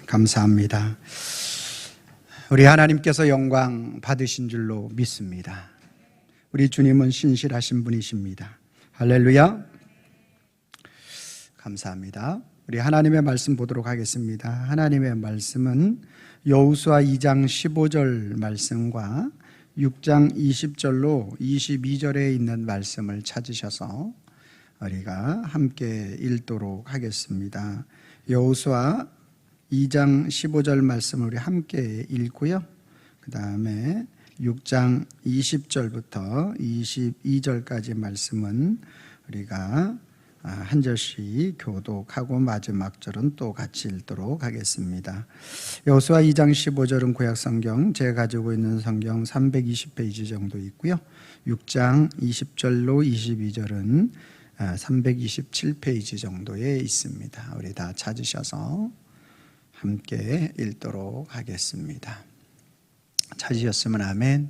감사합니다. 우리 하나님께서 영광 받으신 줄로 믿습니다. 우리 주님은 신실하신 분이십니다. 할렐루야. 감사합니다. 우리 하나님의 말씀 보도록 하겠습니다. 하나님의 말씀은 여호수아 2장 15절 말씀과 6장 20절로 22절에 있는 말씀을 찾으셔서 우리가 함께 읽도록 하겠습니다. 여호수아 2장 15절 말씀을 우리 함께 읽고요. 그 다음에 6장 20절부터 22절까지 말씀은 우리가 한 절씩 교독하고 마지막 절은 또 같이 읽도록 하겠습니다. 여호수아 2장 15절은 구약성경 제가 가지고 있는 성경 320페이지 정도 있고요. 6장 20절로 22절은 327페이지 정도에 있습니다. 우리 다 찾으셔서 함께 읽도록 하겠습니다. 찾으셨으면 아멘.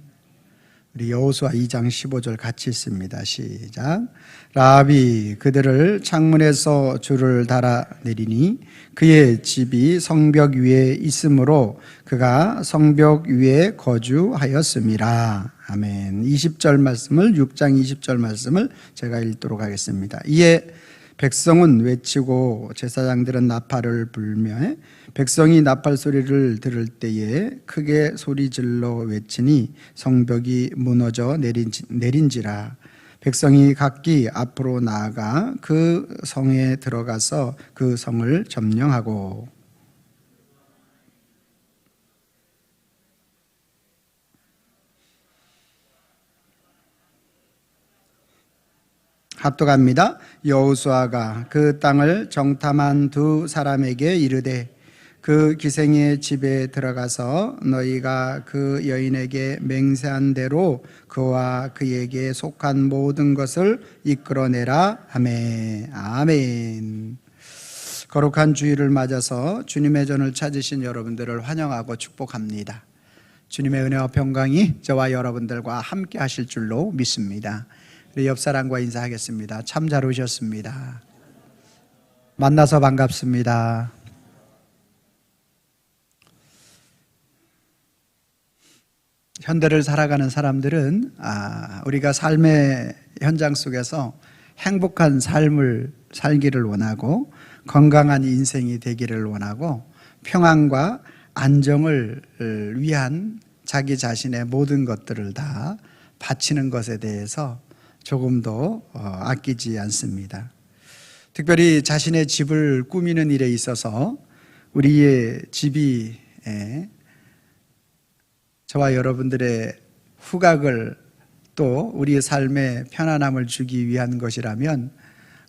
우리 여호수아 2장 15절 같이 읽습니다. 시작. 라합이 그들을 창문에서 줄을 달아 내리니 그의 집이 성벽 위에 있으므로 그가 성벽 위에 거주하였음이라. 아멘. 20절 말씀을 6장 20절 말씀을 제가 읽도록 하겠습니다. 이에 백성은 외치고 제사장들은 나팔을 불며 백성이 나팔 소리를 들을 때에 크게 소리질러 외치니 성벽이 무너져 내린지라. 백성이 각기 앞으로 나아가 그 성에 들어가서 그 성을 점령하고 합독합니다. 여호수아가 그 땅을 정탐한 두 사람에게 이르되 그 기생의 집에 들어가서 너희가 그 여인에게 맹세한 대로 그와 그에게 속한 모든 것을 이끌어내라 하매. 아멘. 거룩한 주일을 맞아서 주님의 전을 찾으신 여러분들을 환영하고 축복합니다. 주님의 은혜와 평강이 저와 여러분들과 함께 하실 줄로 믿습니다. 우리 옆 사람과 인사하겠습니다. 참 잘 오셨습니다. 만나서 반갑습니다. 현대를 살아가는 사람들은 우리가 삶의 현장 속에서 행복한 삶을 살기를 원하고 건강한 인생이 되기를 원하고 평안과 안정을 위한 자기 자신의 모든 것들을 다 바치는 것에 대해서 조금도 아끼지 않습니다. 특별히 자신의 집을 꾸미는 일에 있어서 우리의 집이 저와 여러분들의 후각을 또 우리의 삶에 편안함을 주기 위한 것이라면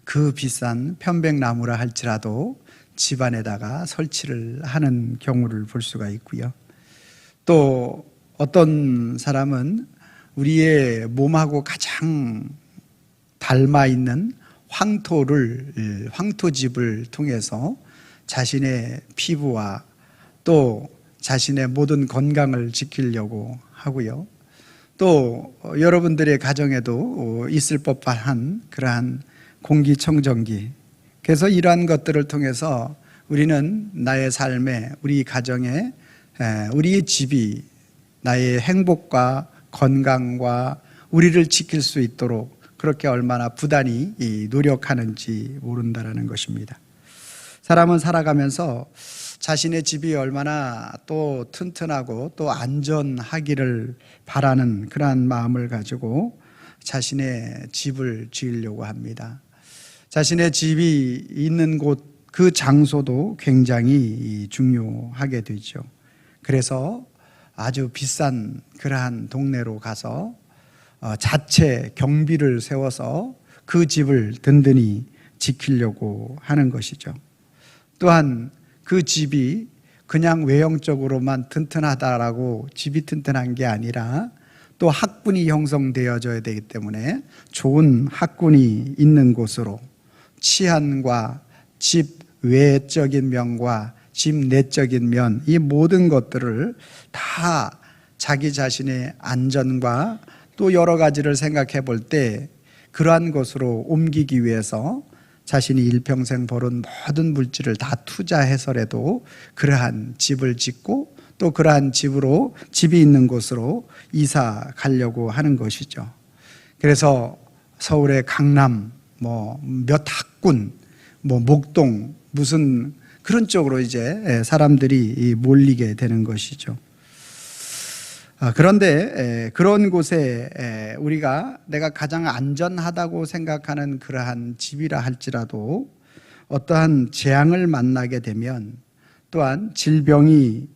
그 비싼 편백나무라 할지라도 집안에다가 설치를 하는 경우를 볼 수가 있고요. 또 어떤 사람은 우리의 몸하고 가장 닮아 있는 황토집을 통해서 자신의 피부와 또 자신의 모든 건강을 지키려고 하고요. 또 여러분들의 가정에도 있을 법한 그러한 공기청정기. 그래서 이러한 것들을 통해서 우리는 나의 삶에, 우리 가정에, 우리의 집이 나의 행복과 건강과 우리를 지킬 수 있도록 그렇게 얼마나 부단히 노력하는지 모른다는 것입니다. 사람은 살아가면서 자신의 집이 얼마나 또 튼튼하고 또 안전하기를 바라는 그러한 마음을 가지고 자신의 집을 지으려고 합니다. 자신의 집이 있는 곳 그 장소도 굉장히 중요하게 되죠. 그래서 아주 비싼 그러한 동네로 가서 자체 경비를 세워서 그 집을 든든히 지키려고 하는 것이죠. 또한 그 집이 그냥 외형적으로만 튼튼하다라고 집이 튼튼한 게 아니라 또 학군이 형성되어져야 되기 때문에 좋은 학군이 있는 곳으로 치안과 집 외적인 면과 집 내적인 면, 이 모든 것들을 다 자기 자신의 안전과 또 여러 가지를 생각해 볼 때 그러한 것으로 옮기기 위해서 자신이 일평생 벌은 모든 물질을 다 투자해서라도 그러한 집을 짓고 또 그러한 집이 있는 곳으로 이사 가려고 하는 것이죠. 그래서 서울의 강남, 몇 학군, 목동, 무슨 그런 쪽으로 이제 사람들이 몰리게 되는 것이죠. 그런데 그런 곳에 내가 가장 안전하다고 생각하는 그러한 집이라 할지라도 어떠한 재앙을 만나게 되면 또한 질병이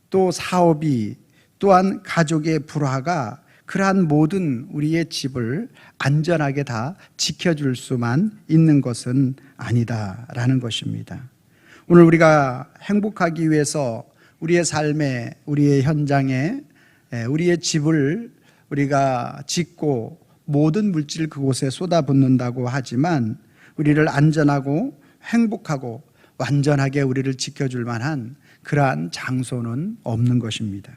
또 사업이 또한 가족의 불화가 그러한 모든 우리의 집을 안전하게 다 지켜줄 수만 있는 것은 아니다라는 것입니다. 오늘 우리가 행복하기 위해서 우리의 삶에, 우리의 현장에 우리의 집을 우리가 짓고 모든 물질 그곳에 쏟아붓는다고 하지만 우리를 안전하고 행복하고 완전하게 우리를 지켜줄 만한 그러한 장소는 없는 것입니다.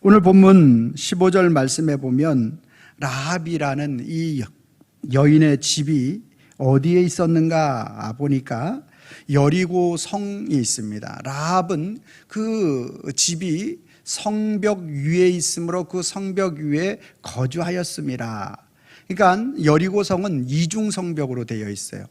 오늘 본문 15절 말씀에 보면 라합이라는 이 여인의 집이 어디에 있었는가 보니까 여리고 성이 있습니다. 라합은 그 집이 성벽 위에 있으므로 그 성벽 위에 거주하였습니다. 그러니까 여리고성은 이중 성벽으로 되어 있어요.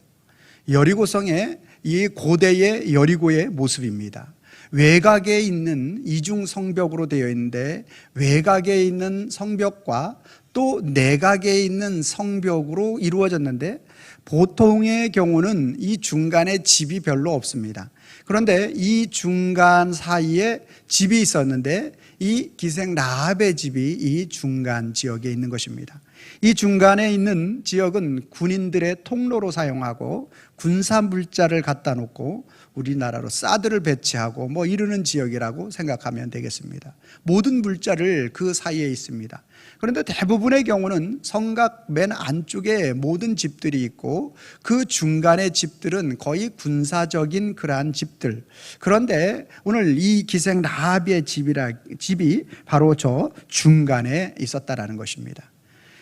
여리고성의 이 고대의 여리고의 모습입니다. 외곽에 있는 이중 성벽으로 되어 있는데 외곽에 있는 성벽과 또 내곽에 있는 성벽으로 이루어졌는데 보통의 경우는 이 중간에 집이 별로 없습니다. 그런데 이 중간 사이에 집이 있었는데 이 기생 라합의 집이 이 중간 지역에 있는 것입니다. 이 중간에 있는 지역은 군인들의 통로로 사용하고 군사 물자를 갖다 놓고 우리나라로 사드를 배치하고 이러는 지역이라고 생각하면 되겠습니다. 모든 물자를 그 사이에 있습니다. 그런데 대부분의 경우는 성곽 맨 안쪽에 모든 집들이 있고 그 중간의 집들은 거의 군사적인 그러한 집들. 그런데 오늘 이 기생 라합의 집이 바로 저 중간에 있었다라는 것입니다.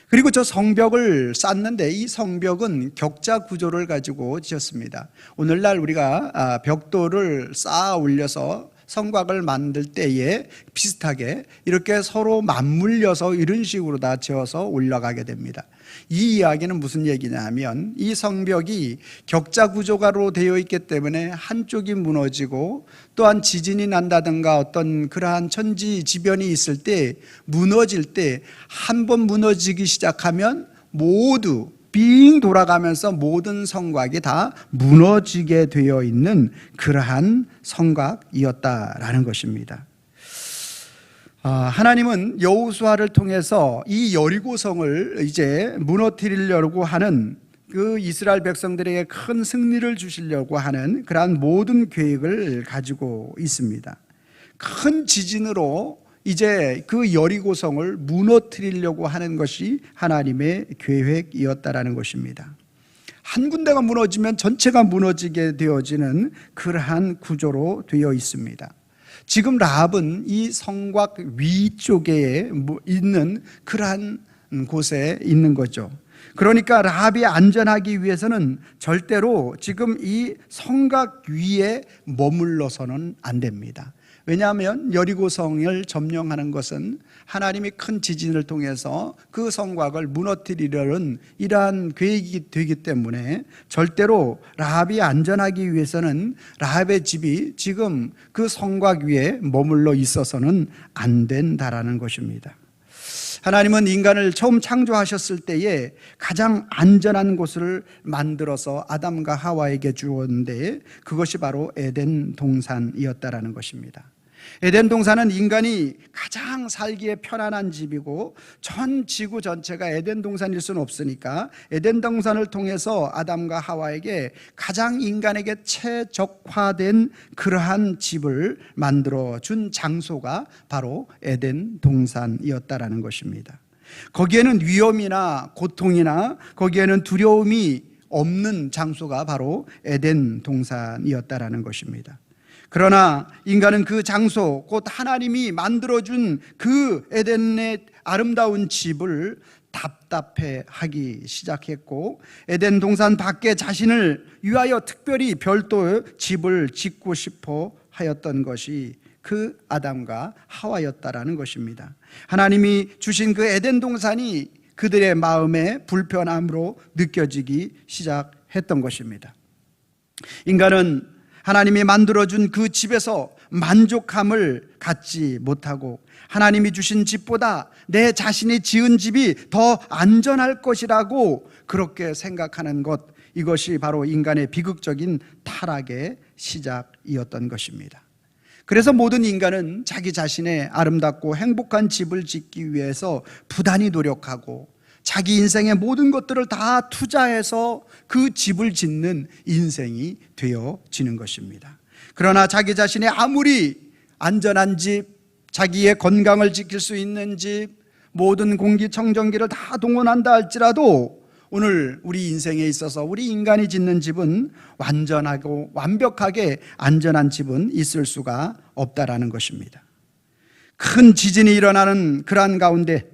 그리고 저 성벽을 쌓는데 이 성벽은 격자 구조를 가지고 지었습니다. 오늘날 우리가 벽돌을 쌓아 올려서 성곽을 만들 때에 비슷하게 이렇게 서로 맞물려서 이런 식으로 다 지어서 올라가게 됩니다. 이 이야기는 무슨 얘기냐 하면 이 성벽이 격자 구조가로 되어 있기 때문에 한쪽이 무너지고 또한 지진이 난다든가 어떤 그러한 천지지변이 있을 때 무너질 때 한 번 무너지기 시작하면 모두 빙 돌아가면서 모든 성곽이 다 무너지게 되어 있는 그러한 성곽이었다라는 것입니다. 하나님은 여호수아를 통해서 이 여리고성을 이제 무너뜨리려고 하는 그 이스라엘 백성들에게 큰 승리를 주시려고 하는 그러한 모든 계획을 가지고 있습니다. 큰 지진으로 이제 그 여리고성을 무너뜨리려고 하는 것이 하나님의 계획이었다라는 것입니다. 한 군데가 무너지면 전체가 무너지게 되어지는 그러한 구조로 되어 있습니다. 지금 라합은 이 성곽 위쪽에 있는 그러한 곳에 있는 거죠. 그러니까 라합이 안전하기 위해서는 절대로 지금 이 성곽 위에 머물러서는 안 됩니다. 왜냐하면 여리고성을 점령하는 것은 하나님이 큰 지진을 통해서 그 성곽을 무너뜨리려는 이러한 계획이 되기 때문에 절대로 라합이 안전하기 위해서는 라합의 집이 지금 그 성곽 위에 머물러 있어서는 안 된다라는 것입니다. 하나님은 인간을 처음 창조하셨을 때에 가장 안전한 곳을 만들어서 아담과 하와에게 주었는데 그것이 바로 에덴 동산이었다라는 것입니다. 에덴 동산은 인간이 가장 살기에 편안한 집이고 전 지구 전체가 에덴 동산일 수는 없으니까 에덴 동산을 통해서 아담과 하와에게 가장 인간에게 최적화된 그러한 집을 만들어 준 장소가 바로 에덴 동산이었다라는 것입니다. 거기에는 위험이나 고통이나 거기에는 두려움이 없는 장소가 바로 에덴 동산이었다라는 것입니다. 그러나 인간은 그 장소, 곧 하나님이 만들어준 그 에덴의 아름다운 집을 답답해하기 시작했고, 에덴 동산 밖에 자신을 위하여 특별히 별도 집을 짓고 싶어 하였던 것이 그 아담과 하와였다라는 것입니다. 하나님이 주신 그 에덴 동산이 그들의 마음에 불편함으로 느껴지기 시작했던 것입니다. 인간은 하나님이 만들어준 그 집에서 만족함을 갖지 못하고 하나님이 주신 집보다 내 자신이 지은 집이 더 안전할 것이라고 그렇게 생각하는 것, 이것이 바로 인간의 비극적인 타락의 시작이었던 것입니다. 그래서 모든 인간은 자기 자신의 아름답고 행복한 집을 짓기 위해서 부단히 노력하고 자기 인생의 모든 것들을 다 투자해서 그 집을 짓는 인생이 되어지는 것입니다. 그러나 자기 자신의 아무리 안전한 집, 자기의 건강을 지킬 수 있는 집, 모든 공기청정기를 다 동원한다 할지라도 오늘 우리 인생에 있어서 우리 인간이 짓는 집은 완전하고 완벽하게 안전한 집은 있을 수가 없다라는 것입니다. 큰 지진이 일어나는 그러한 가운데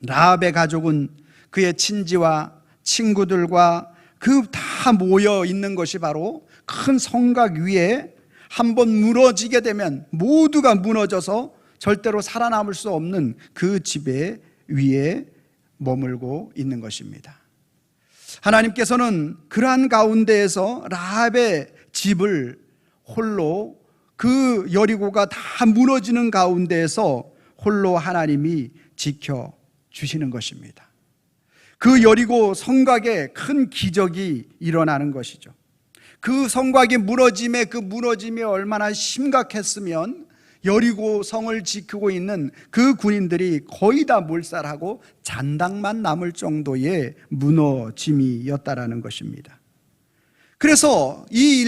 라합의 가족은 그의 친지와 친구들과 그 다 모여 있는 것이 바로 큰 성곽 위에 한번 무너지게 되면 모두가 무너져서 절대로 살아남을 수 없는 그 집의 위에 머물고 있는 것입니다. 하나님께서는 그러한 가운데에서 라합의 집을 홀로, 그 여리고가 다 무너지는 가운데에서 홀로 하나님이 지켜주시는 것입니다. 그 여리고 성곽에 큰 기적이 일어나는 것이죠. 그 성곽이 무너짐에, 그 무너짐이 얼마나 심각했으면 여리고 성을 지키고 있는 그 군인들이 거의 다 몰살하고 잔당만 남을 정도의 무너짐이었다라는 것입니다. 그래서 이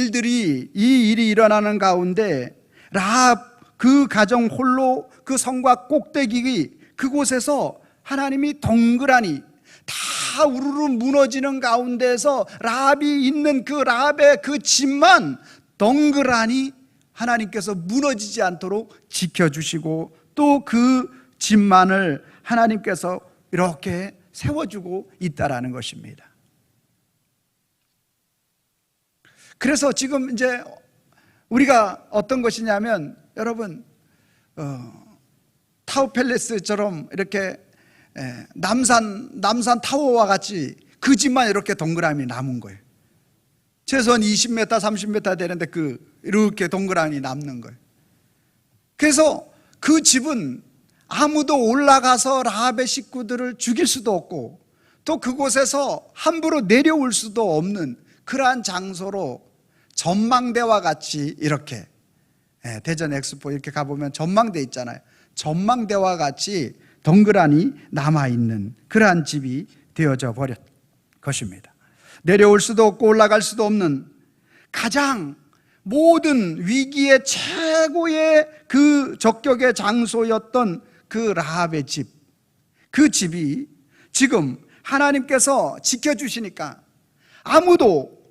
일이 일어나는 가운데 라합 그 가정 홀로 그 성곽 꼭대기 그곳에서 하나님이 덩그러니 다 우르르 무너지는 가운데에서 라합이 있는 그 라합의 그 집만 덩그러니 하나님께서 무너지지 않도록 지켜주시고 또 그 집만을 하나님께서 이렇게 세워주고 있다라는 것입니다. 그래서 지금 이제 우리가 어떤 것이냐면, 여러분 타워팰리스처럼 이렇게 남산 타워와 같이 그 집만 이렇게 동그라미 남은 거예요. 최소한 20m, 30m 되는데 이렇게 동그라미 남는 거예요. 그래서 그 집은 아무도 올라가서 라합의 식구들을 죽일 수도 없고 또 그곳에서 함부로 내려올 수도 없는 그러한 장소로 전망대와 같이 이렇게, 대전 엑스포 이렇게 가보면 전망대 있잖아요. 전망대와 같이 덩그러니 남아있는 그러한 집이 되어져 버렸 것입니다. 내려올 수도 없고 올라갈 수도 없는 가장 모든 위기의 최고의 그 적격의 장소였던 그 라합의 집, 그 집이 지금 하나님께서 지켜주시니까 아무도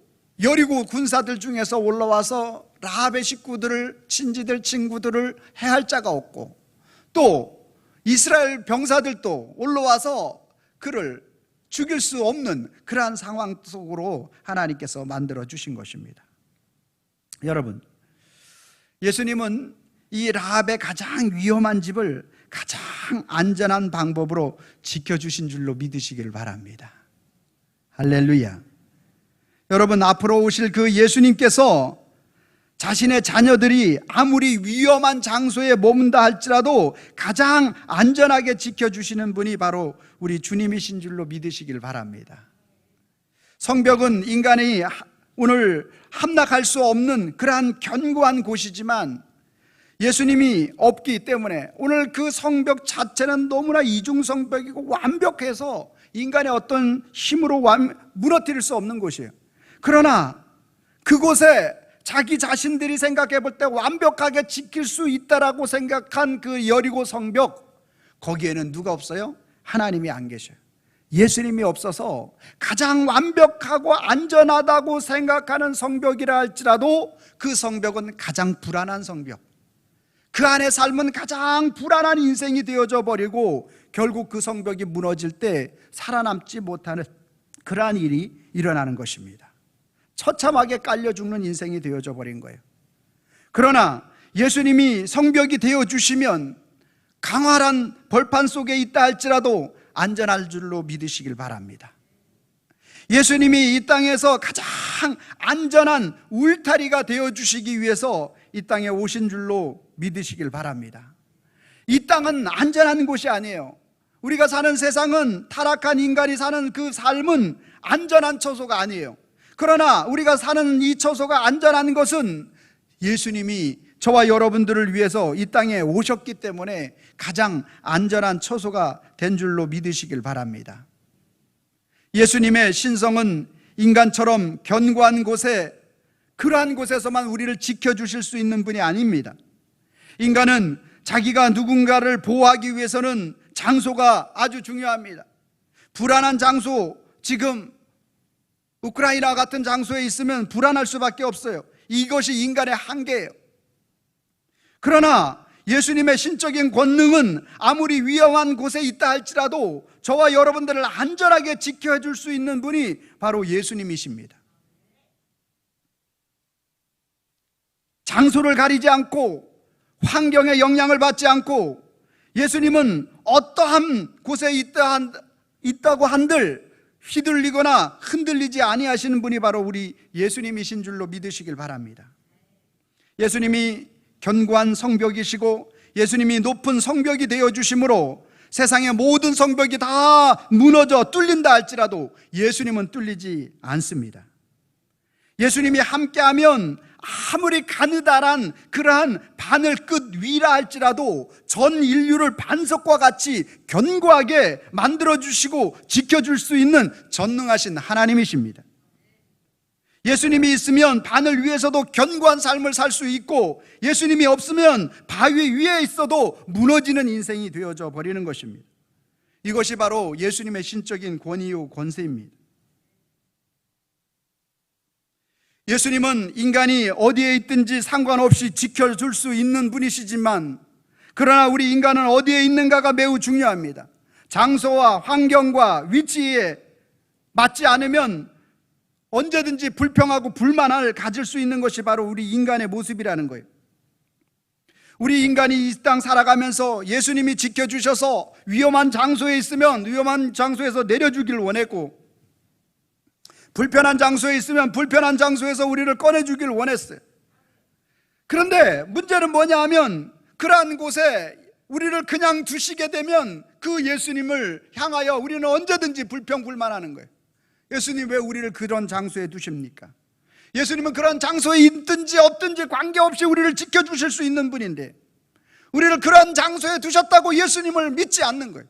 여리고 군사들 중에서 올라와서 라합의 식구들을, 친지들, 친구들을 해할 자가 없고 또 이스라엘 병사들도 올라와서 그를 죽일 수 없는 그러한 상황 속으로 하나님께서 만들어 주신 것입니다. 여러분, 예수님은 이 라합의 가장 위험한 집을 가장 안전한 방법으로 지켜주신 줄로 믿으시기를 바랍니다. 할렐루야. 여러분, 앞으로 오실 그 예수님께서 자신의 자녀들이 아무리 위험한 장소에 머문다 할지라도 가장 안전하게 지켜주시는 분이 바로 우리 주님이신 줄로 믿으시길 바랍니다. 성벽은 인간이 오늘 함락할 수 없는 그러한 견고한 곳이지만 예수님이 없기 때문에 오늘 그 성벽 자체는 너무나 이중성벽이고 완벽해서 인간의 어떤 힘으로 무너뜨릴 수 없는 곳이에요. 그러나 그곳에 자기 자신들이 생각해 볼 때 완벽하게 지킬 수 있다라고 생각한 그 여리고 성벽, 거기에는 누가 없어요? 하나님이 안 계셔요. 예수님이 없어서 가장 완벽하고 안전하다고 생각하는 성벽이라 할지라도 그 성벽은 가장 불안한 성벽, 그 안에 삶은 가장 불안한 인생이 되어져 버리고 결국 그 성벽이 무너질 때 살아남지 못하는 그러한 일이 일어나는 것입니다. 처참하게 깔려 죽는 인생이 되어져 버린 거예요. 그러나 예수님이 성벽이 되어주시면 강활한 벌판 속에 있다 할지라도 안전할 줄로 믿으시길 바랍니다. 예수님이 이 땅에서 가장 안전한 울타리가 되어주시기 위해서 이 땅에 오신 줄로 믿으시길 바랍니다. 이 땅은 안전한 곳이 아니에요. 우리가 사는 세상은, 타락한 인간이 사는 그 삶은 안전한 처소가 아니에요. 그러나 우리가 사는 이 처소가 안전한 것은 예수님이 저와 여러분들을 위해서 이 땅에 오셨기 때문에 가장 안전한 처소가 된 줄로 믿으시길 바랍니다. 예수님의 신성은 인간처럼 견고한 곳에, 그러한 곳에서만 우리를 지켜주실 수 있는 분이 아닙니다. 인간은 자기가 누군가를 보호하기 위해서는 장소가 아주 중요합니다. 불안한 장소, 지금 우크라이나 같은 장소에 있으면 불안할 수밖에 없어요. 이것이 인간의 한계예요. 그러나 예수님의 신적인 권능은 아무리 위험한 곳에 있다 할지라도 저와 여러분들을 안전하게 지켜줄 수 있는 분이 바로 예수님이십니다. 장소를 가리지 않고 환경의 영향을 받지 않고 예수님은 어떠한 곳에 있다고 한들 휘둘리거나 흔들리지 아니하시는 분이 바로 우리 예수님이신 줄로 믿으시길 바랍니다. 예수님이 견고한 성벽이시고 예수님이 높은 성벽이 되어주심으로 세상의 모든 성벽이 다 무너져 뚫린다 할지라도 예수님은 뚫리지 않습니다. 예수님이 함께하면 아무리 가느다란 그러한 바늘 끝 위라 할지라도 전 인류를 반석과 같이 견고하게 만들어주시고 지켜줄 수 있는 전능하신 하나님이십니다. 예수님이 있으면 바늘 위에서도 견고한 삶을 살 수 있고 예수님이 없으면 바위 위에 있어도 무너지는 인생이 되어져 버리는 것입니다. 이것이 바로 예수님의 신적인 권위요 권세입니다. 예수님은 인간이 어디에 있든지 상관없이 지켜줄 수 있는 분이시지만 그러나 우리 인간은 어디에 있는가가 매우 중요합니다. 장소와 환경과 위치에 맞지 않으면 언제든지 불평하고 불만을 가질 수 있는 것이 바로 우리 인간의 모습이라는 거예요. 우리 인간이 이 땅 살아가면서 예수님이 지켜주셔서 위험한 장소에 있으면 위험한 장소에서 내려주길 원했고 불편한 장소에 있으면 불편한 장소에서 우리를 꺼내주길 원했어요. 그런데 문제는 뭐냐 하면 그러한 곳에 우리를 그냥 두시게 되면 그 예수님을 향하여 우리는 언제든지 불평불만하는 거예요. 예수님 왜 우리를 그런 장소에 두십니까? 예수님은 그런 장소에 있든지 없든지 관계없이 우리를 지켜주실 수 있는 분인데 우리를 그런 장소에 두셨다고 예수님을 믿지 않는 거예요.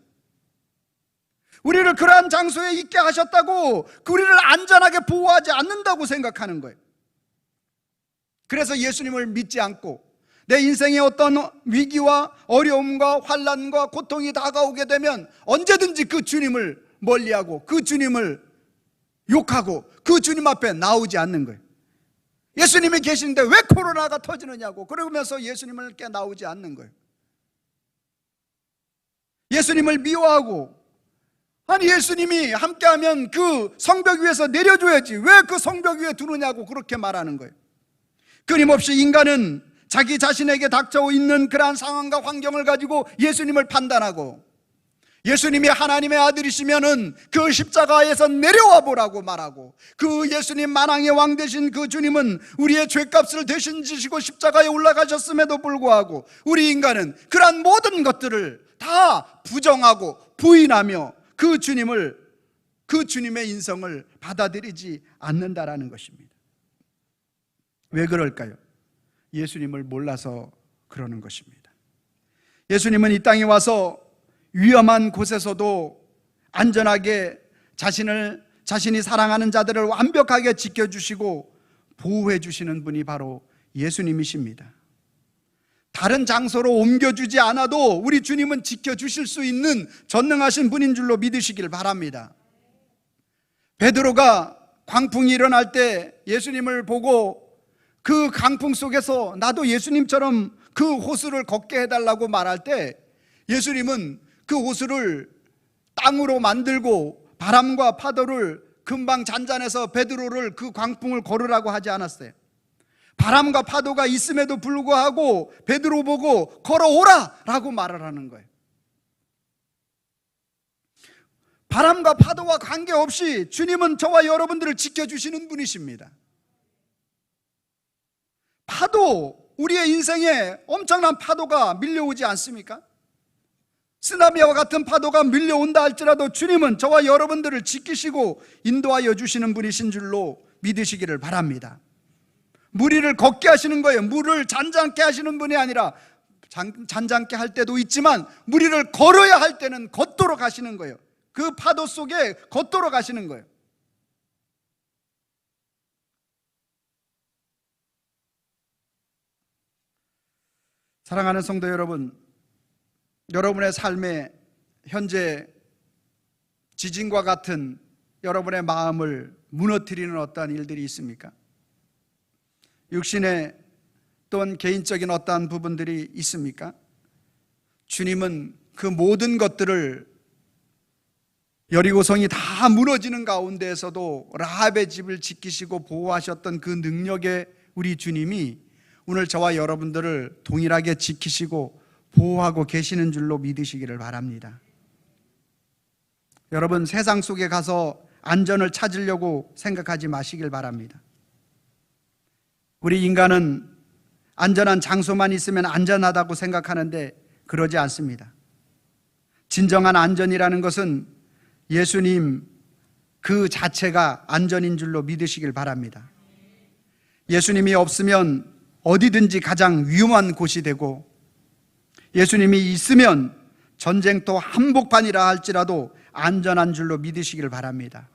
우리를 그러한 장소에 있게 하셨다고 우리를 안전하게 보호하지 않는다고 생각하는 거예요. 그래서 예수님을 믿지 않고 내 인생의 어떤 위기와 어려움과 환난과 고통이 다가오게 되면 언제든지 그 주님을 멀리하고 그 주님을 욕하고 그 주님 앞에 나오지 않는 거예요. 예수님이 계시는데 왜 코로나가 터지느냐고 그러면서 예수님을 깨 나오지 않는 거예요. 예수님을 미워하고 아니 예수님이 함께하면 그 성벽 위에서 내려줘야지 왜 그 성벽 위에 두느냐고 그렇게 말하는 거예요. 끊임없이 인간은 자기 자신에게 닥쳐 있는 그러한 상황과 환경을 가지고 예수님을 판단하고 예수님이 하나님의 아들이시면은 그 십자가에서 내려와 보라고 말하고 그 예수님 만왕의 왕 되신 그 주님은 우리의 죄값을 대신 지시고 십자가에 올라가셨음에도 불구하고 우리 인간은 그러한 모든 것들을 다 부정하고 부인하며 그 주님의 인성을 받아들이지 않는다라는 것입니다. 왜 그럴까요? 예수님을 몰라서 그러는 것입니다. 예수님은 이 땅에 와서 위험한 곳에서도 안전하게 자신이 사랑하는 자들을 완벽하게 지켜주시고 보호해 주시는 분이 바로 예수님이십니다. 다른 장소로 옮겨주지 않아도 우리 주님은 지켜주실 수 있는 전능하신 분인 줄로 믿으시길 바랍니다. 베드로가 광풍이 일어날 때 예수님을 보고 그 강풍 속에서 나도 예수님처럼 그 호수를 걷게 해달라고 말할 때 예수님은 그 호수를 땅으로 만들고 바람과 파도를 금방 잔잔해서 베드로를 그 광풍을 걸으라고 하지 않았어요. 바람과 파도가 있음에도 불구하고 베드로 보고 걸어오라 라고 말을 하는 거예요. 바람과 파도와 관계없이 주님은 저와 여러분들을 지켜주시는 분이십니다. 파도, 우리의 인생에 엄청난 파도가 밀려오지 않습니까? 쓰나미와 같은 파도가 밀려온다 할지라도 주님은 저와 여러분들을 지키시고 인도하여 주시는 분이신 줄로 믿으시기를 바랍니다. 물 위를 걷게 하시는 거예요. 물을 잔잔케 하시는 분이 아니라 잔잔케 할 때도 있지만 물 위를 걸어야 할 때는 걷도록 하시는 거예요. 그 파도 속에 걷도록 하시는 거예요. 사랑하는 성도 여러분, 여러분의 삶에 현재 지진과 같은 여러분의 마음을 무너뜨리는 어떠한 일들이 있습니까? 육신의 또는 개인적인 어떠한 부분들이 있습니까? 주님은 그 모든 것들을 여리고성이 다 무너지는 가운데에서도 라합의 집을 지키시고 보호하셨던 그 능력의 우리 주님이 오늘 저와 여러분들을 동일하게 지키시고 보호하고 계시는 줄로 믿으시기를 바랍니다. 여러분, 세상 속에 가서 안전을 찾으려고 생각하지 마시길 바랍니다. 우리 인간은 안전한 장소만 있으면 안전하다고 생각하는데 그러지 않습니다. 진정한 안전이라는 것은 예수님 그 자체가 안전인 줄로 믿으시길 바랍니다. 예수님이 없으면 어디든지 가장 위험한 곳이 되고, 예수님이 있으면 전쟁터 한복판이라 할지라도 안전한 줄로 믿으시길 바랍니다.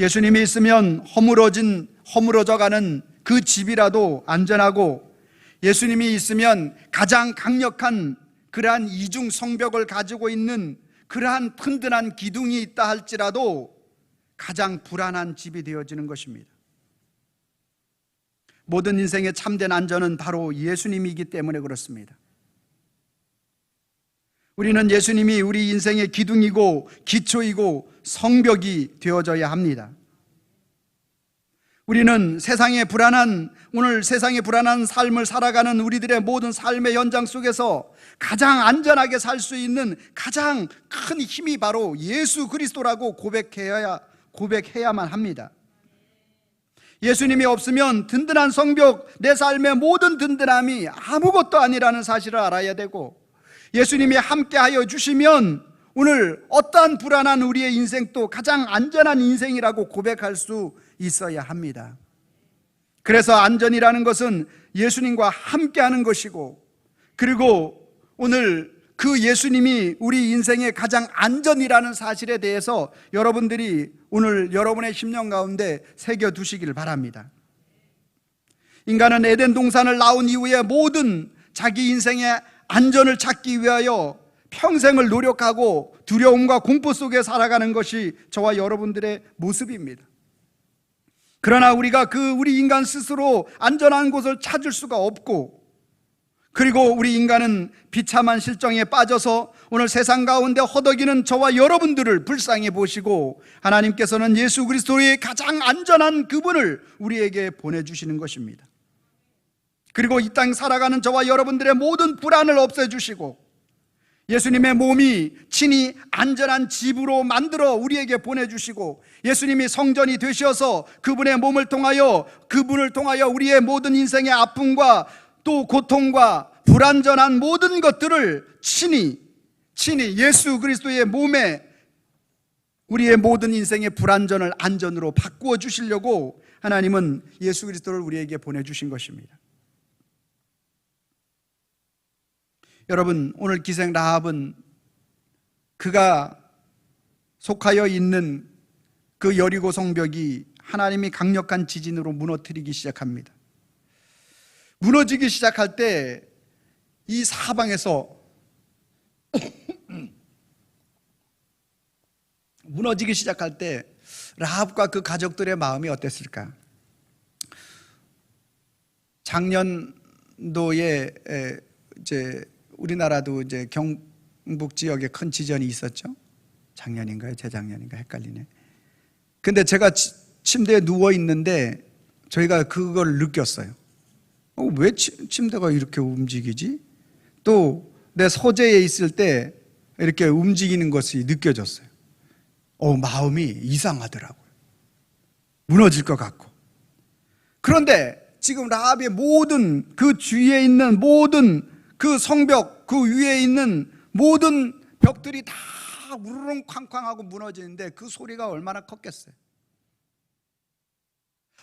예수님이 있으면 허물어져가는 그 집이라도 안전하고, 예수님이 있으면 가장 강력한 그러한 이중 성벽을 가지고 있는 그러한 튼튼한 기둥이 있다 할지라도 가장 불안한 집이 되어지는 것입니다. 모든 인생의 참된 안전은 바로 예수님이기 때문에 그렇습니다. 우리는 예수님이 우리 인생의 기둥이고 기초이고 성벽이 되어져야 합니다. 우리는 오늘 세상의 불안한 삶을 살아가는 우리들의 모든 삶의 현장 속에서 가장 안전하게 살 수 있는 가장 큰 힘이 바로 예수 그리스도라고 고백해야만 합니다. 예수님이 없으면 든든한 성벽, 내 삶의 모든 든든함이 아무것도 아니라는 사실을 알아야 되고, 예수님이 함께하여 주시면 오늘 어떠한 불안한 우리의 인생도 가장 안전한 인생이라고 고백할 수 있어야 합니다. 그래서 안전이라는 것은 예수님과 함께하는 것이고, 그리고 오늘 그 예수님이 우리 인생의 가장 안전이라는 사실에 대해서 여러분들이 오늘 여러분의 심령 가운데 새겨두시기를 바랍니다. 인간은 에덴 동산을 나온 이후에 모든 자기 인생의 안전을 찾기 위하여 평생을 노력하고 두려움과 공포 속에 살아가는 것이 저와 여러분들의 모습입니다. 그러나 우리 인간 스스로 안전한 곳을 찾을 수가 없고, 그리고 우리 인간은 비참한 실정에 빠져서 오늘 세상 가운데 허덕이는 저와 여러분들을 불쌍히 보시고 하나님께서는 예수 그리스도의 가장 안전한 그분을 우리에게 보내주시는 것입니다. 그리고 이 땅 살아가는 저와 여러분들의 모든 불안을 없애주시고 예수님의 몸이 친히 안전한 집으로 만들어 우리에게 보내주시고, 예수님이 성전이 되셔서 그분의 몸을 통하여 우리의 모든 인생의 아픔과 또 고통과 불안전한 모든 것들을 친히 예수 그리스도의 몸에 우리의 모든 인생의 불안전을 안전으로 바꾸어 주시려고 하나님은 예수 그리스도를 우리에게 보내주신 것입니다. 여러분, 오늘 기생 라합은 그가 속하여 있는 그 여리고 성벽이 하나님이 강력한 지진으로 무너뜨리기 시작합니다. 무너지기 시작할 때 이 사방에서 무너지기 시작할 때 라합과 그 가족들의 마음이 어땠을까? 작년 작년도에 이제 우리나라도 이제 경북 지역에 큰 지진이 있었죠. 작년인가요? 재작년인가 헷갈리네. 근데 제가 침대에 누워 있는데 저희가 그걸 느꼈어요. 왜 침대가 이렇게 움직이지? 또 내 서재에 있을 때 이렇게 움직이는 것이 느껴졌어요. 마음이 이상하더라고요. 무너질 것 같고. 그런데 지금 라합의 모든 그 주위에 있는 모든 그 성벽, 그 위에 있는 모든 벽들이 다 우르릉 쾅쾅하고 무너지는데 그 소리가 얼마나 컸겠어요.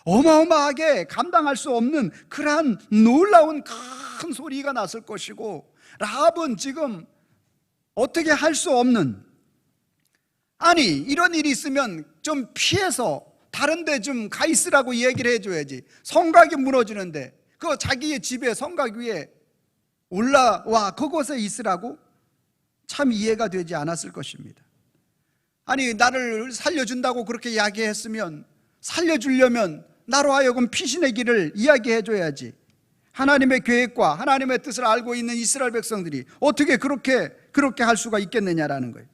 어마어마하게 감당할 수 없는 그러한 놀라운 큰 소리가 났을 것이고, 라합은 지금 어떻게 할 수 없는, 아니 이런 일이 있으면 좀 피해서 다른 데 좀 가 있으라고 얘기를 해줘야지. 성곽이 무너지는데 그 자기의 집에 성곽 위에 올라와 그곳에 있으라고? 참 이해가 되지 않았을 것입니다. 아니 나를 살려준다고 그렇게 이야기했으면 살려주려면 나로 하여금 피신의 길을 이야기해 줘야지. 하나님의 계획과 하나님의 뜻을 알고 있는 이스라엘 백성들이 어떻게 그렇게 할 수가 있겠느냐라는 거예요.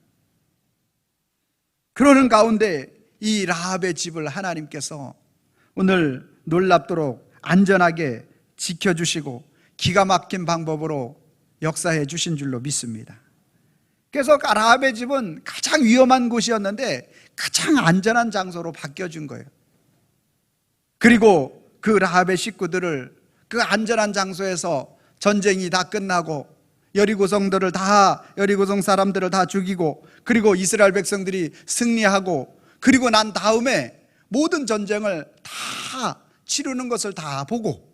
그러는 가운데 이 라합의 집을 하나님께서 오늘 놀랍도록 안전하게 지켜주시고 기가 막힌 방법으로 역사해 주신 줄로 믿습니다. 그래서 라합의 집은 가장 위험한 곳이었는데 가장 안전한 장소로 바뀌어준 거예요. 그리고 그 라합의 식구들을 그 안전한 장소에서 전쟁이 다 끝나고 여리고성 사람들을 다 죽이고, 그리고 이스라엘 백성들이 승리하고, 그리고 난 다음에 모든 전쟁을 다 치르는 것을 다 보고,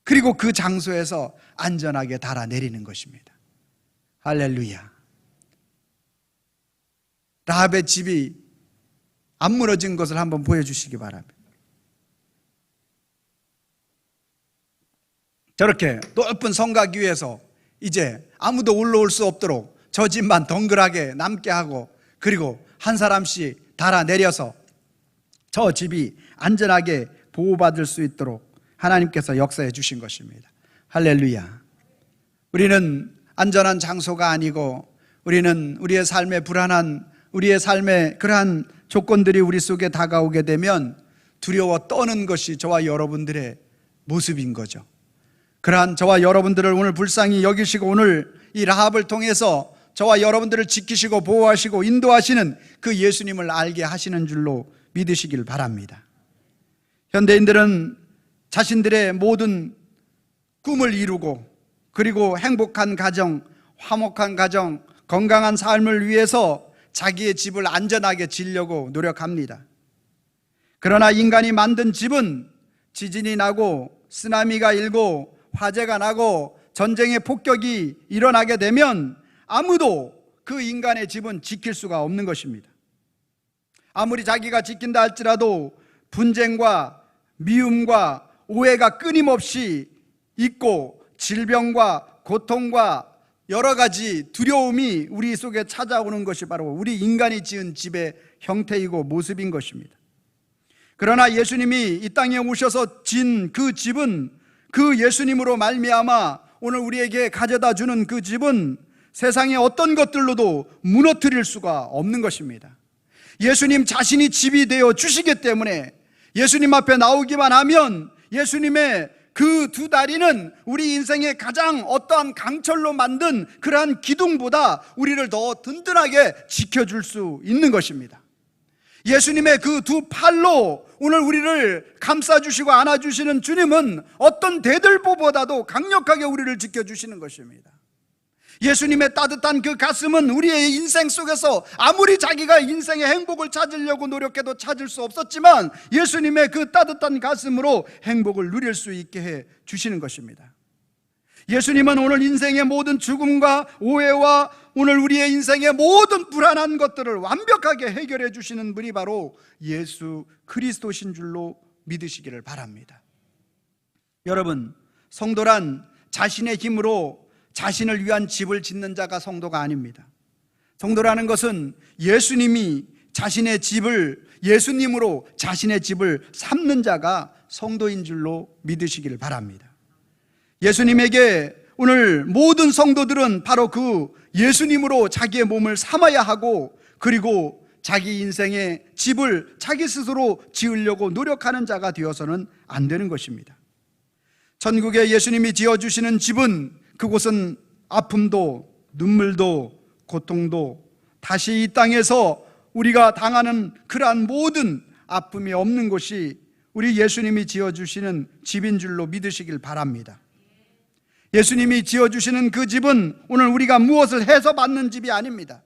그리고 그 장소에서 안전하게 달아내리는 것입니다. 할렐루야. 라합의 집이 안 무너진 것을 한번 보여주시기 바랍니다. 저렇게 높은 성곽 위에서 이제 아무도 올라올 수 없도록 저 집만 덩그하게 남게 하고, 그리고 한 사람씩 달아내려서 저 집이 안전하게 보호받을 수 있도록 하나님께서 역사해 주신 것입니다. 할렐루야. 우리는 안전한 장소가 아니고, 우리는 우리의 삶의 불안한, 우리의 삶의 그러한 조건들이 우리 속에 다가오게 되면 두려워 떠는 것이 저와 여러분들의 모습인 거죠. 그러한 저와 여러분들을 오늘 불쌍히 여기시고 오늘 이 라합을 통해서 저와 여러분들을 지키시고 보호하시고 인도하시는 그 예수님을 알게 하시는 줄로 믿으시길 바랍니다. 현대인들은 자신들의 모든 꿈을 이루고, 그리고 행복한 가정, 화목한 가정, 건강한 삶을 위해서 자기의 집을 안전하게 지으려고 노력합니다. 그러나 인간이 만든 집은 지진이 나고 쓰나미가 일고 화재가 나고 전쟁의 폭격이 일어나게 되면 아무도 그 인간의 집은 지킬 수가 없는 것입니다. 아무리 자기가 지킨다 할지라도 분쟁과 미움과 오해가 끊임없이 있고, 질병과 고통과 여러 가지 두려움이 우리 속에 찾아오는 것이 바로 우리 인간이 지은 집의 형태이고 모습인 것입니다. 그러나 예수님이 이 땅에 오셔서 지은 그 집은, 그 예수님으로 말미암아 오늘 우리에게 가져다 주는 그 집은 세상의 어떤 것들로도 무너뜨릴 수가 없는 것입니다. 예수님 자신이 집이 되어 주시기 때문에 예수님 앞에 나오기만 하면 예수님의 그 두 다리는 우리 인생의 가장 어떠한 강철로 만든 그러한 기둥보다 우리를 더 든든하게 지켜줄 수 있는 것입니다. 예수님의 그 두 팔로 오늘 우리를 감싸주시고 안아주시는 주님은 어떤 대들보보다도 강력하게 우리를 지켜주시는 것입니다. 예수님의 따뜻한 그 가슴은 우리의 인생 속에서 아무리 자기가 인생의 행복을 찾으려고 노력해도 찾을 수 없었지만 예수님의 그 따뜻한 가슴으로 행복을 누릴 수 있게 해 주시는 것입니다. 예수님은 오늘 인생의 모든 죽음과 오해와 오늘 우리의 인생의 모든 불안한 것들을 완벽하게 해결해 주시는 분이 바로 예수 그리스도신 줄로 믿으시기를 바랍니다. 여러분, 성도란 자신의 힘으로 자신을 위한 집을 짓는 자가 성도가 아닙니다. 성도라는 것은 예수님이 자신의 집을, 예수님으로 자신의 집을 삼는 자가 성도인 줄로 믿으시기를 바랍니다. 예수님에게 오늘 모든 성도들은 바로 그 예수님으로 자기의 몸을 삼아야 하고, 그리고 자기 인생의 집을 자기 스스로 지으려고 노력하는 자가 되어서는 안 되는 것입니다. 천국에 예수님이 지어주시는 집은, 그곳은 아픔도 눈물도 고통도 다시 이 땅에서 우리가 당하는 그러한 모든 아픔이 없는 곳이 우리 예수님이 지어주시는 집인 줄로 믿으시길 바랍니다. 예수님이 지어주시는 그 집은 오늘 우리가 무엇을 해서 받는 집이 아닙니다.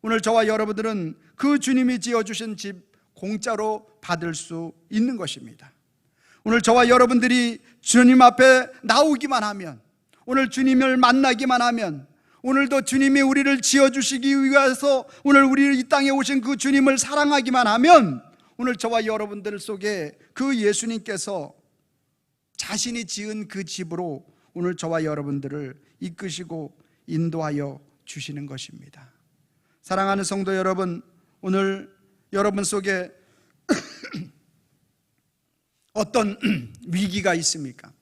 오늘 저와 여러분들은 그 주님이 지어주신 집 공짜로 받을 수 있는 것입니다. 오늘 저와 여러분들이 주님 앞에 나오기만 하면, 오늘 주님을 만나기만 하면, 오늘도 주님이 우리를 지어주시기 위해서 오늘 우리 이 땅에 오신 그 주님을 사랑하기만 하면, 오늘 저와 여러분들 속에 그 예수님께서 자신이 지은 그 집으로 오늘 저와 여러분들을 이끄시고 인도하여 주시는 것입니다. 사랑하는 성도 여러분, 오늘 여러분 속에 어떤 위기가 있습니까?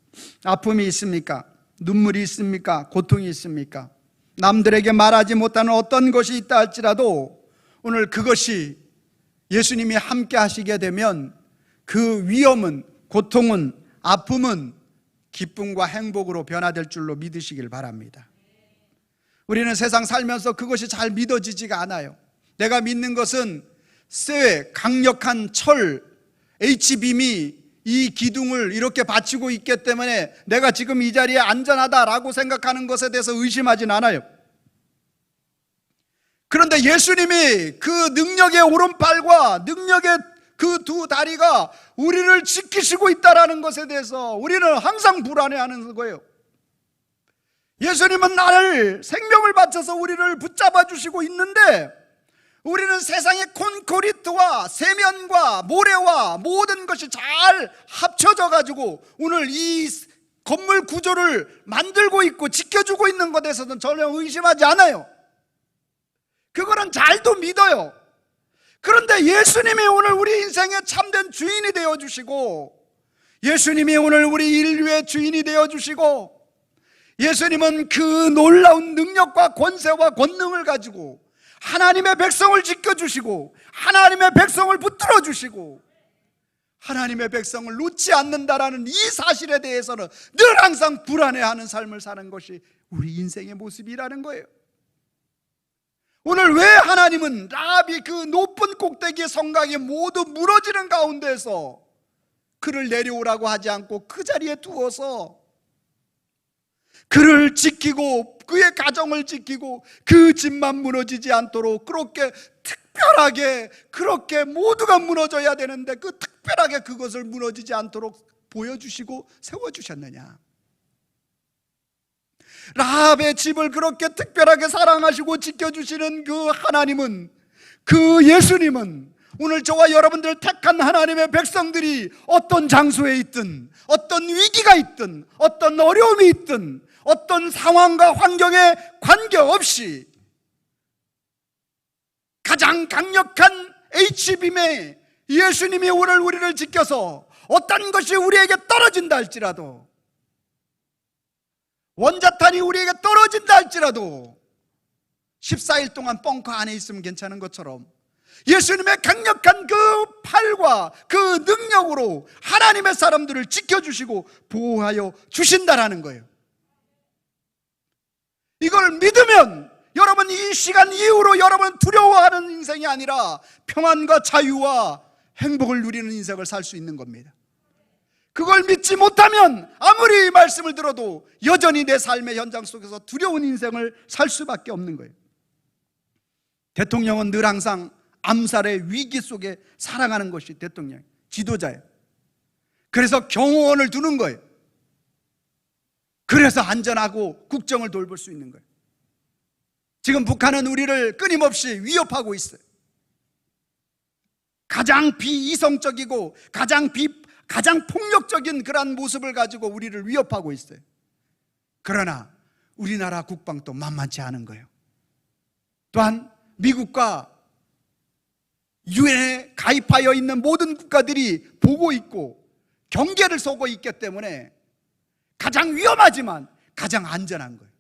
아픔이 있습니까? 눈물이 있습니까? 고통이 있습니까? 남들에게 말하지 못하는 어떤 것이 있다 할지라도 오늘 그것이 예수님이 함께 하시게 되면 그 위험은, 고통은, 아픔은 기쁨과 행복으로 변화될 줄로 믿으시길 바랍니다. 우리는 세상 살면서 그것이 잘 믿어지지가 않아요. 내가 믿는 것은 쇠, 강력한 철, H빔이 이 기둥을 이렇게 받치고 있기 때문에 내가 지금 이 자리에 안전하다라고 생각하는 것에 대해서 의심하진 않아요. 그런데 예수님이 그 능력의 오른팔과 능력의 그 두 다리가 우리를 지키시고 있다는 것에 대해서 우리는 항상 불안해하는 거예요. 예수님은 나를 생명을 바쳐서 우리를 붙잡아 주시고 있는데, 우리는 세상의 콘크리트와 세면과 모래와 모든 것이 잘 합쳐져 가지고 오늘 이 건물 구조를 만들고 있고 지켜주고 있는 것에 대해서는 전혀 의심하지 않아요. 그거는 잘도 믿어요. 그런데 예수님이 오늘 우리 인생의 참된 주인이 되어주시고, 예수님이 오늘 우리 인류의 주인이 되어주시고, 예수님은 그 놀라운 능력과 권세와 권능을 가지고 하나님의 백성을 지켜주시고 하나님의 백성을 붙들어 주시고 하나님의 백성을 놓지 않는다라는 이 사실에 대해서는 늘 항상 불안해하는 삶을 사는 것이 우리 인생의 모습이라는 거예요. 오늘 왜 하나님은 라합이 그 높은 꼭대기의 성곽이 모두 무너지는 가운데서 그를 내려오라고 하지 않고 그 자리에 두어서 그를 지키고 그의 가정을 지키고 그 집만 무너지지 않도록 그렇게 특별하게, 그렇게 모두가 무너져야 되는데 그 특별하게 그것을 무너지지 않도록 보여주시고 세워주셨느냐? 라합의 집을 그렇게 특별하게 사랑하시고 지켜주시는 그 하나님은, 그 예수님은 오늘 저와 여러분들 택한 하나님의 백성들이 어떤 장소에 있든, 어떤 위기가 있든, 어떤 어려움이 있든, 어떤 상황과 환경에 관계없이 가장 강력한 H빔의 예수님이 오늘 우리를 지켜서 어떤 것이 우리에게 떨어진다 할지라도, 원자탄이 우리에게 떨어진다 할지라도 14일 동안 벙커 안에 있으면 괜찮은 것처럼 예수님의 강력한 그 팔과 그 능력으로 하나님의 사람들을 지켜주시고 보호하여 주신다라는 거예요. 이걸 믿으면 여러분 이 시간 이후로 여러분 두려워하는 인생이 아니라 평안과 자유와 행복을 누리는 인생을 살 수 있는 겁니다. 그걸 믿지 못하면 아무리 이 말씀을 들어도 여전히 내 삶의 현장 속에서 두려운 인생을 살 수밖에 없는 거예요. 대통령은 늘 항상 암살의 위기 속에 살아가는 것이 대통령, 지도자예요. 그래서 경호원을 두는 거예요. 그래서 안전하고 국정을 돌볼 수 있는 거예요. 지금 북한은 우리를 끊임없이 위협하고 있어요. 가장 비이성적이고 가장 폭력적인 그러한 모습을 가지고 우리를 위협하고 있어요. 그러나 우리나라 국방도 만만치 않은 거예요. 또한 미국과 유엔에 가입하여 있는 모든 국가들이 보고 있고 경계를 서고 있기 때문에 가장 위험하지만 가장 안전한 거예요.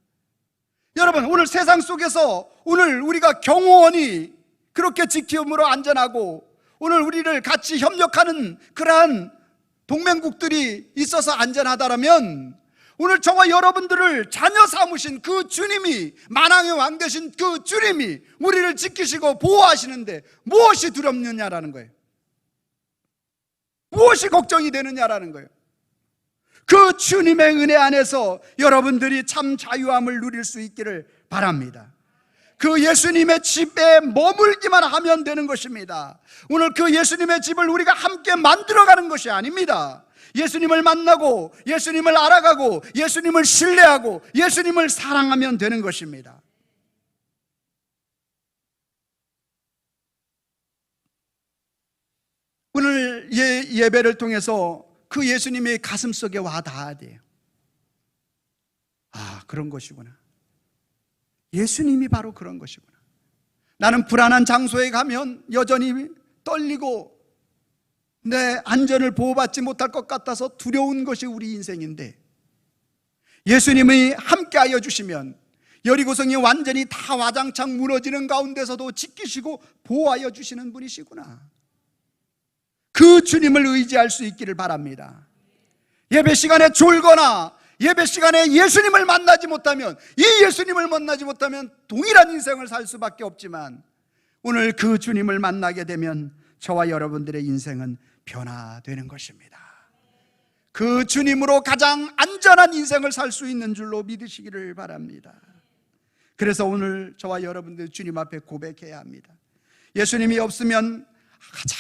여러분, 오늘 세상 속에서 오늘 우리가 경호원이 그렇게 지킴으로 안전하고 오늘 우리를 같이 협력하는 그러한 동맹국들이 있어서 안전하다라면 오늘 저와 여러분들을 자녀 삼으신 그 주님이, 만왕의 왕 되신 그 주님이 우리를 지키시고 보호하시는데 무엇이 두렵느냐라는 거예요. 무엇이 걱정이 되느냐라는 거예요. 그 주님의 은혜 안에서 여러분들이 참 자유함을 누릴 수 있기를 바랍니다. 그 예수님의 집에 머물기만 하면 되는 것입니다. 오늘 그 예수님의 집을 우리가 함께 만들어가는 것이 아닙니다. 예수님을 만나고 예수님을 알아가고 예수님을 신뢰하고 예수님을 사랑하면 되는 것입니다. 오늘 예배를 통해서 그 예수님의 가슴 속에 와 닿아야 돼요. 아, 그런 것이구나. 예수님이 바로 그런 것이구나. 나는 불안한 장소에 가면 여전히 떨리고 내 안전을 보호받지 못할 것 같아서 두려운 것이 우리 인생인데, 예수님이 함께하여 주시면 여리고성이 완전히 다 와장창 무너지는 가운데서도 지키시고 보호하여 주시는 분이시구나. 그 주님을 의지할 수 있기를 바랍니다. 예배 시간에 졸거나 예배 시간에 예수님을 만나지 못하면, 이 예수님을 만나지 못하면 동일한 인생을 살 수밖에 없지만, 오늘 그 주님을 만나게 되면 저와 여러분들의 인생은 변화되는 것입니다. 그 주님으로 가장 안전한 인생을 살 수 있는 줄로 믿으시기를 바랍니다. 그래서 오늘 저와 여러분들 주님 앞에 고백해야 합니다. 예수님이 없으면 가장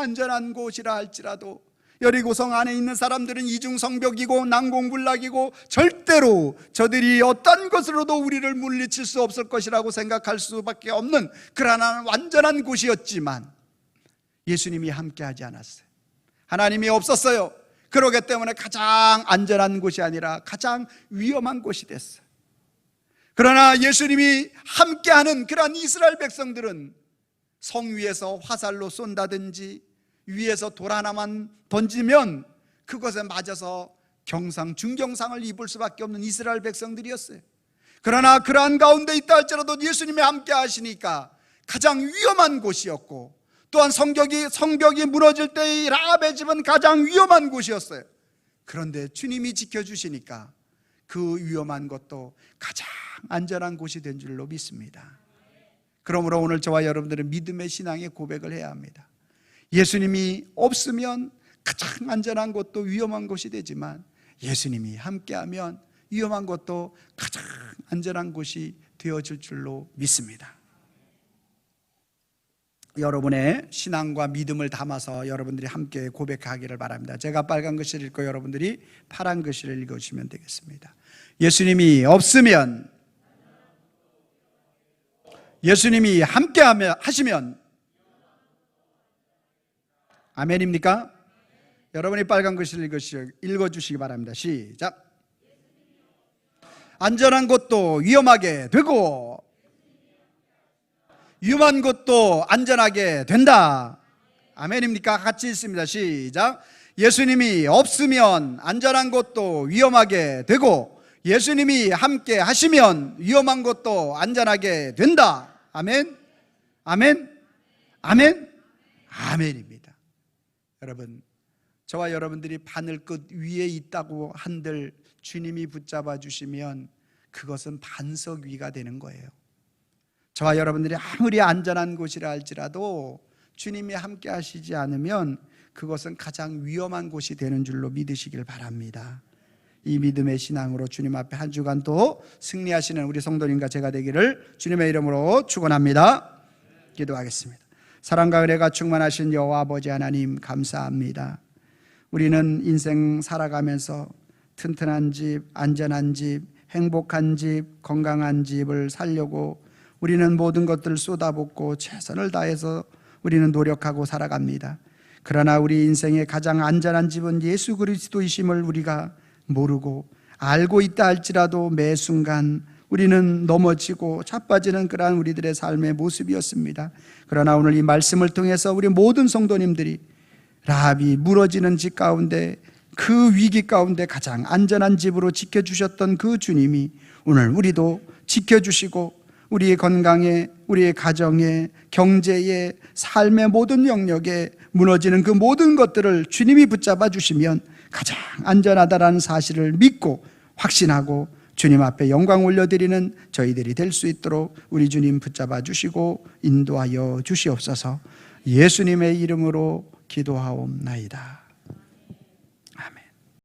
안전한 곳이라 할지라도 여리고성 안에 있는 사람들은 이중성벽이고 난공불락이고 절대로 저들이 어떤 것으로도 우리를 물리칠 수 없을 것이라고 생각할 수밖에 없는 그러한 완전한 곳이었지만 예수님이 함께하지 않았어요. 하나님이 없었어요. 그러기 때문에 가장 안전한 곳이 아니라 가장 위험한 곳이 됐어요. 그러나 예수님이 함께하는 그러한 이스라엘 백성들은 성 위에서 화살로 쏜다든지 위에서 돌 하나만 던지면 그것에 맞아서 중경상을 입을 수밖에 없는 이스라엘 백성들이었어요. 그러나 그러한 가운데 있다 할지라도 예수님이 함께 하시니까 가장 위험한 곳이었고, 또한 성벽이 무너질 때의 라합의 집은 가장 위험한 곳이었어요. 그런데 주님이 지켜주시니까 그 위험한 것도 가장 안전한 곳이 된 줄로 믿습니다. 그러므로 오늘 저와 여러분들은 믿음의 신앙의 고백을 해야 합니다. 예수님이 없으면 가장 안전한 곳도 위험한 곳이 되지만 예수님이 함께하면 위험한 곳도 가장 안전한 곳이 되어질 줄로 믿습니다. 여러분의 신앙과 믿음을 담아서 여러분들이 함께 고백하기를 바랍니다. 제가 빨간 글씨를 읽고 여러분들이 파란 글씨를 읽어주시면 되겠습니다. 예수님이 없으면, 예수님이 함께 하시면, 아멘입니까? 여러분이 빨간 글씨를 읽어주시기 바랍니다. 시작. 안전한 곳도 위험하게 되고 위험한 곳도 안전하게 된다. 아멘입니까? 같이 읽습니다. 시작. 예수님이 없으면 안전한 곳도 위험하게 되고 예수님이 함께 하시면 위험한 곳도 안전하게 된다. 아멘. 아멘. 아멘. 아멘입니다. 여러분, 저와 여러분들이 바늘 끝 위에 있다고 한들 주님이 붙잡아 주시면 그것은 반석 위가 되는 거예요. 저와 여러분들이 아무리 안전한 곳이라 할지라도 주님이 함께 하시지 않으면 그것은 가장 위험한 곳이 되는 줄로 믿으시길 바랍니다. 이 믿음의 신앙으로 주님 앞에 한 주간 또 승리하시는 우리 성도님과 제가 되기를 주님의 이름으로 축원합니다. 기도하겠습니다. 사랑과 은혜가 충만하신 여호와 아버지 하나님, 감사합니다. 우리는 인생 살아가면서 튼튼한 집, 안전한 집, 행복한 집, 건강한 집을 살려고 우리는 모든 것들을 쏟아붓고 최선을 다해서 우리는 노력하고 살아갑니다. 그러나 우리 인생의 가장 안전한 집은 예수 그리스도이심을 우리가 모르고 알고 있다 할지라도 매 순간 우리는 넘어지고 자빠지는 그러한 우리들의 삶의 모습이었습니다. 그러나 오늘 이 말씀을 통해서 우리 모든 성도님들이 라합이 무너지는 집 가운데 그 위기 가운데 가장 안전한 집으로 지켜주셨던 그 주님이 오늘 우리도 지켜주시고 우리의 건강에, 우리의 가정에, 경제에, 삶의 모든 영역에 무너지는 그 모든 것들을 주님이 붙잡아 주시면 가장 안전하다라는 사실을 믿고 확신하고 주님 앞에 영광 올려드리는 저희들이 될 수 있도록 우리 주님 붙잡아 주시고 인도하여 주시옵소서. 예수님의 이름으로 기도하옵나이다.